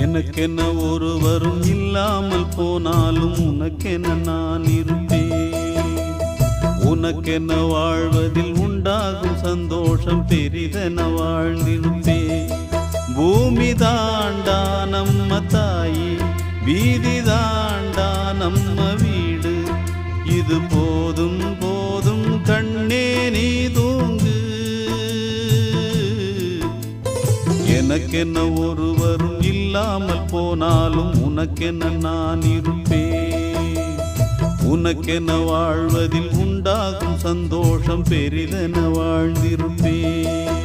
எனக்கென்ன ஒருவரும் இல்லாமல் போனாலும் உனக்கென்ன நான் இருப்பேன். உனக்கென்ன வாழ்வதில் உண்டாகும் சந்தோஷம் பெரிதென வாழ்ந்திருப்பேன். பூமி தாண்டா நம்ம தாயி, வீதி தாண்டா நம்ம வீடு. இது போதும் போதும் கண்ணே நீ தூங்கு. எனக்கென்ன ஒருவரும் இல்லாமல் போனாலும் உனக்கென்ன நான் இருப்பேன். உனக்கென்ன வாழ்வதில் உண்டாகும் சந்தோஷம் பெரிதென வாழ்ந்திருப்பேன்.